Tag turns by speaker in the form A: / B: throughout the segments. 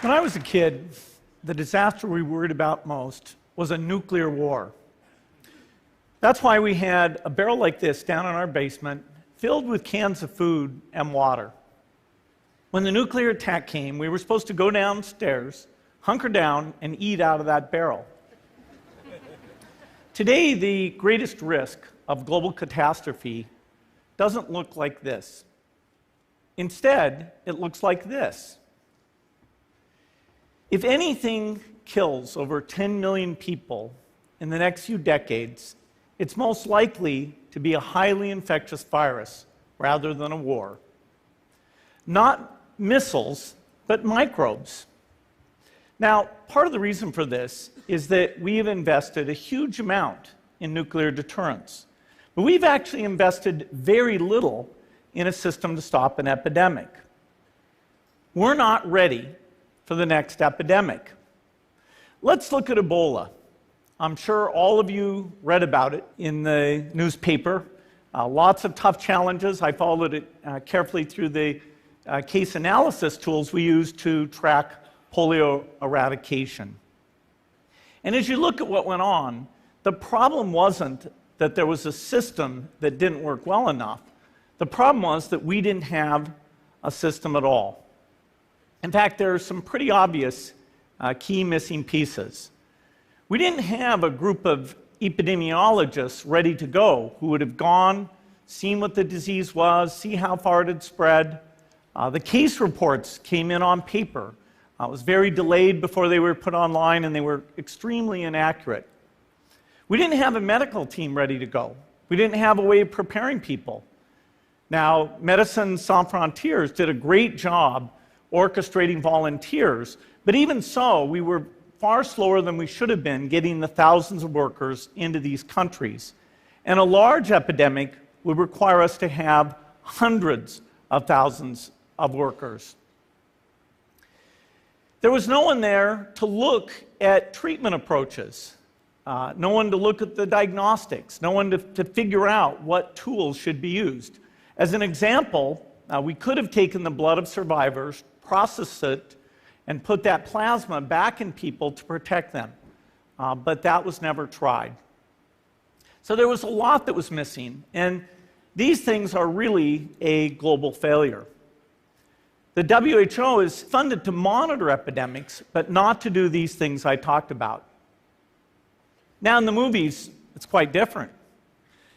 A: When I was a kid, the disaster we worried about most was a nuclear war. That's why we had a barrel like this down in our basement, filled with cans of food and water. When the nuclear attack came, we were supposed to go downstairs, hunker down, and eat out of that barrel. Today, the greatest risk of global catastrophe doesn't look like this. Instead, it looks like this. If anything kills over 10 million people in the next few decades, it's most likely to be a highly infectious virus rather than a war. Not missiles, but microbes. Now, part of the reason for this is that we have invested a huge amount in nuclear deterrence, but we've actually invested very little in a system to stop an epidemic. We're not ready for the next epidemic. Let's look at Ebola. I'm sure all of you read about it in the newspaper. Lots of tough challenges. I followed it carefully through the case analysis tools we use to track polio eradication. And as you look at what went on, the problem wasn't that there was a system that didn't work well enough. The problem was that we didn't have a system at all. In fact, there are some pretty obvious key missing pieces. We didn't have a group of epidemiologists ready to go who would have gone, seen what the disease was, see how far it had spread. The case reports came in on paper. It was very delayed before they were put online, and they were extremely inaccurate. We didn't have a medical team ready to go. We didn't have a way of preparing people. Now, Médecins Sans Frontières did a great job orchestrating volunteers, but even so, we were far slower than we should have been getting the thousands of workers into these countries. And a large epidemic would require us to have hundreds of thousands of workers. There was no one there to look at treatment approaches, no one to look at the diagnostics, no one to figure out what tools should be used. As an example, we could have taken the blood of survivors, processed it, and put that plasma back in people to protect them. But that was never tried. So there was a lot that was missing, and these things are really a global failure. The WHO is funded to monitor epidemics, but not to do these things I talked about. Now in the movies, it's quite different.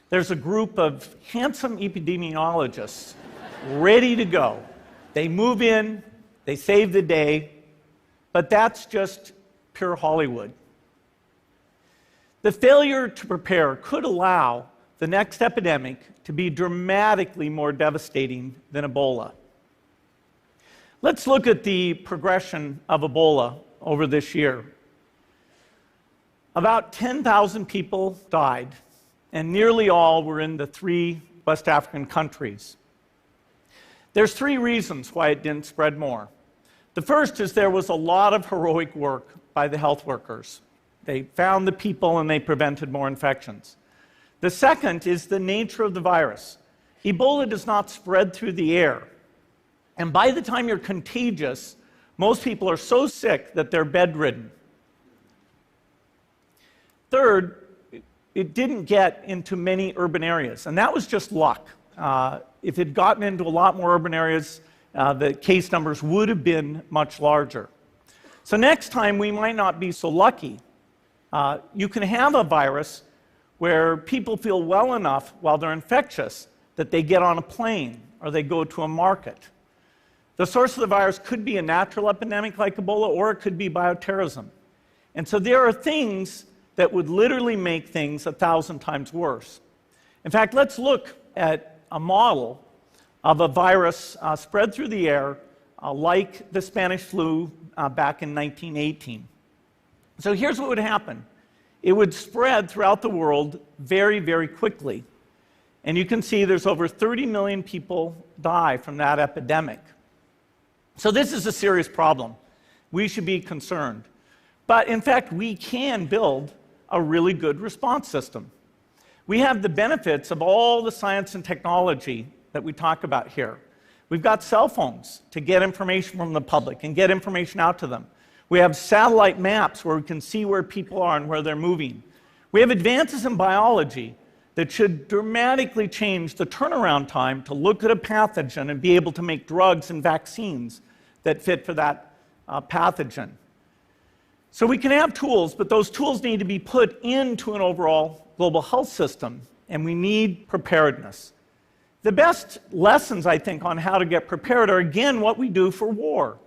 A: There's a group of handsome epidemiologists ready to go. They move in, they save the day, but that's just pure Hollywood. The failure to prepare could allow the next epidemic to be dramatically more devastating than Ebola. Let's look at the progression of Ebola over this year. About 10,000 people died, and nearly all were in the 3 West African countries. There's 3 reasons why it didn't spread more. The first is there was a lot of heroic work by the health workers. They found the people and they prevented more infections. The second is the nature of the virus. Ebola does not spread through the air. And by the time you're contagious, most people are so sick that they're bedridden. Third, it didn't get into many urban areas, and that was just luck. If it had gotten into a lot more urban areas, the case numbers would have been much larger. So next time, we might not be so lucky. You can have a virus where people feel well enough while they're infectious that they get on a plane or they go to a market. The source of the virus could be a natural epidemic like Ebola, or it could be bioterrorism. And so there are things that would literally make things 1,000 times worse. In fact, let's look at a model of a virus spread through the air like the Spanish flu back in 1918. So here's what would happen. It would spread throughout the world very, very quickly. And you can see there's over 30 million people die from that epidemic. So this is a serious problem. We should be concerned. But in fact, we can build a really good response system. We have the benefits of all the science and technology that we talk about here. We've got cell phones to get information from the public and get information out to them. We have satellite maps where we can see where people are and where they're moving. We have advances in biology that should dramatically change the turnaround time to look at a pathogen and be able to make drugs and vaccines that fit for that pathogen. So we can have tools, but those tools need to be put into an overall global health system, and we need preparedness. The best lessons, I think, on how to get prepared are, again, what we do for war.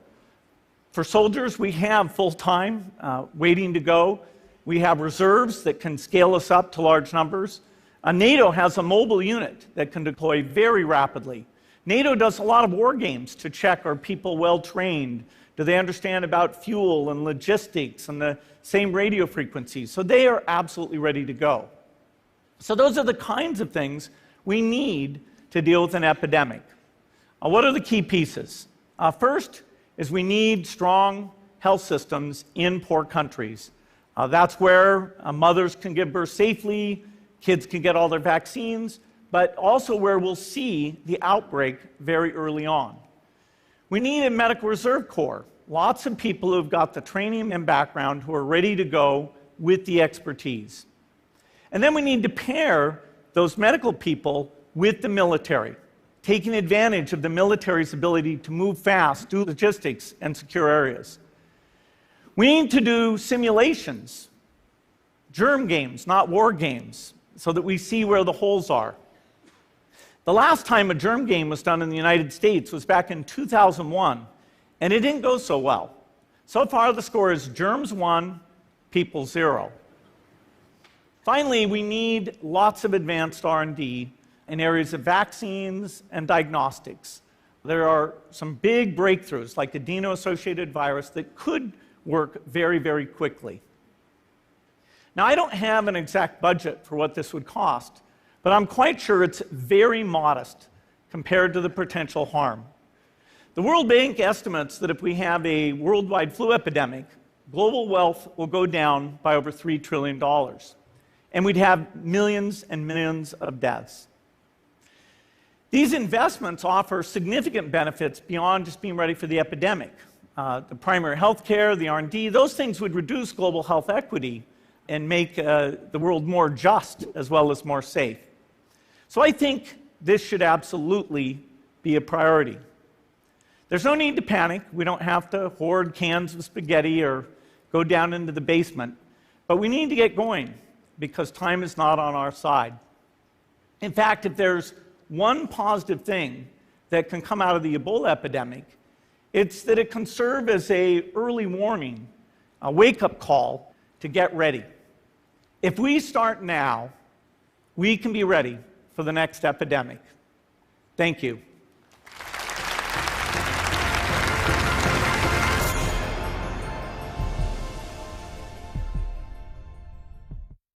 A: For soldiers, we have full-time waiting to go. We have reserves that can scale us up to large numbers. NATO has a mobile unit that can deploy very rapidly. NATO does a lot of war games to check, are people well-trained? Do they understand about fuel and logistics and the same radio frequencies? So they are absolutely ready to go. So those are the kinds of things we need to deal with an epidemic. What are the key pieces? First is we need strong health systems in poor countries. That's where mothers can give birth safely, kids can get all their vaccines, but also where we'll see the outbreak very early on. We need a medical reserve corps, lots of people who've got the training and background who are ready to go with the expertise. And then we need to pair those medical people with the military, taking advantage of the military's ability to move fast, do logistics, and secure areas. We need to do simulations, germ games, not war games, so that we see where the holes are. The last time a germ game was done in the United States was back in 2001, and it didn't go so well. So far, the score is germs 1, people 0. Finally, we need lots of advanced R&D in areas of vaccines and diagnostics. There are some big breakthroughs, like adeno-associated virus, that could work very, very quickly. Now, I don't have an exact budget for what this would cost, but I'm quite sure it's very modest compared to the potential harm. The World Bank estimates that if we have a worldwide flu epidemic, global wealth will go down by over $3 trillion, and we'd have millions and millions of deaths. These investments offer significant benefits beyond just being ready for the epidemic. The primary health care, the R&D, those things would reduce global health equity and make the world more just as well as more safe. So I think this should absolutely be a priority. There's no need to panic. We don't have to hoard cans of spaghetti or go down into the basement. But we need to get going because time is not on our side. In fact, if there's one positive thing that can come out of the Ebola epidemic, it's that it can serve as an early warning, a wake-up call to get ready. If we start now, we can be ready for the next epidemic. Thank you.